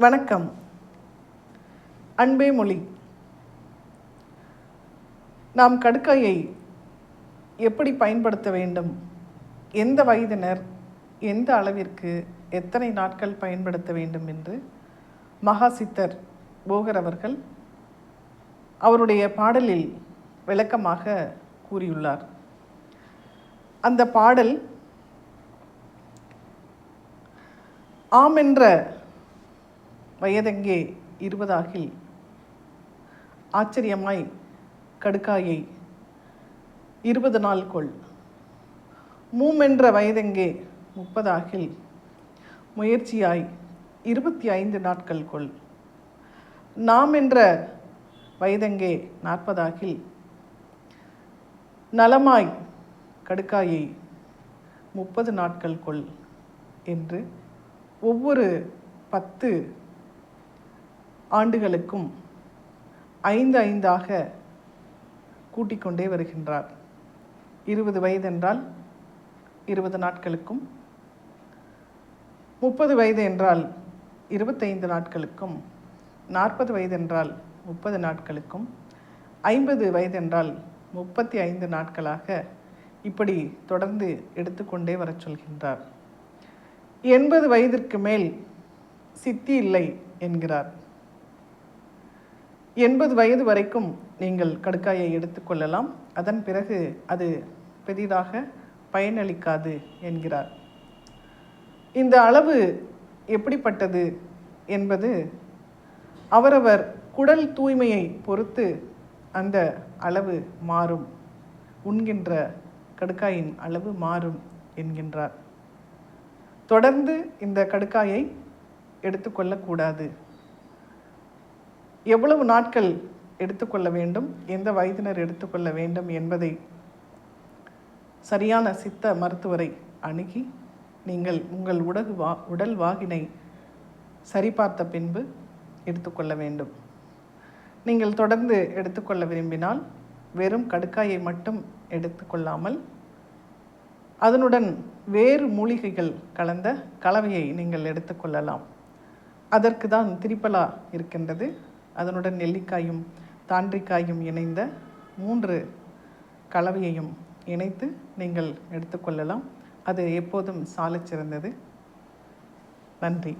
வணக்கம். அன்பே மொழி. நாம் கடுக்காயை எப்படி பயன்படுத்த வேண்டும், எந்த வயதினர் எந்த அளவிற்கு எத்தனை நாட்கள் பயன்படுத்த வேண்டும் என்று மகாசித்தர் போகர் அவர்கள் அவருடைய பாடலில் விளக்கமாக கூறியுள்ளார். அந்த பாடல் ஆமென்ற வயதெங்கே 20 ஆச்சரியமாய் கடுக்காயை 20 நாள் கொள். மூமென்ற வயதெங்கே 30 முயற்சியாய் 25 நாட்கள் கொள். நாம் என்ற வயதெங்கே 40 நலமாய் கடுக்காயை 30 நாட்கள் கொள் என்று ஒவ்வொரு 10 ஆண்டுகளுக்கும் 5 கூட்டிக்கொண்டே வருகின்றார். 20 வயது என்றால் 20 நாட்களுக்கும், 30 வயது என்றால் 25 நாட்களுக்கும், 40 வயது என்றால் 30 நாட்களுக்கும், 50 வயது என்றால் 35 நாட்களாக இப்படி தொடர்ந்து எடுத்துக்கொண்டே வர சொல்கின்றார். 80 வயதிற்கு மேல் சித்தி இல்லை என்கிறார். 80 வயது வரைக்கும் நீங்கள் கடுக்காயை எடுத்துக்கொள்ளலாம், அதன் பிறகு அது பெரிதாக பயனளிக்காது என்கிறார். இந்த அளவு எப்படிப்பட்டது என்பது அவரவர் குடல் தூய்மையை பொறுத்து அந்த அளவு மாறும், உண்கின்ற கடுக்காயின் அளவு மாறும் என்கின்றார். தொடர்ந்து இந்த கடுக்காயை எடுத்துக்கொள்ளக்கூடாது. எவ்வளவு நாட்கள் எடுத்துக்கொள்ள வேண்டும், எந்த வயதினர் எடுத்துக்கொள்ள வேண்டும் என்பதை சரியான சித்த மருத்துவரை அணுகி நீங்கள் உங்கள் உடல் வாகினை சரிபார்த்த பின்பு எடுத்துக்கொள்ள வேண்டும். நீங்கள் தொடர்ந்து எடுத்துக்கொள்ள விரும்பினால் வெறும் கடுக்காயை மட்டும் எடுத்துக்கொள்ளாமல் அதனுடன் வேறு மூலிகைகள் கலந்த கலவையை நீங்கள் எடுத்துக்கொள்ளலாம். அதற்கு தான் திரிபலா இருக்கின்றது. அதனுடன் நெல்லிக்காயும் தாண்டிக்காயும் இணைந்த 3 கலவையையும் இணைத்து நீங்கள் எடுத்துக்கொள்ளலாம். அது எப்போதும் சாலச் சிறந்தது. நன்றி.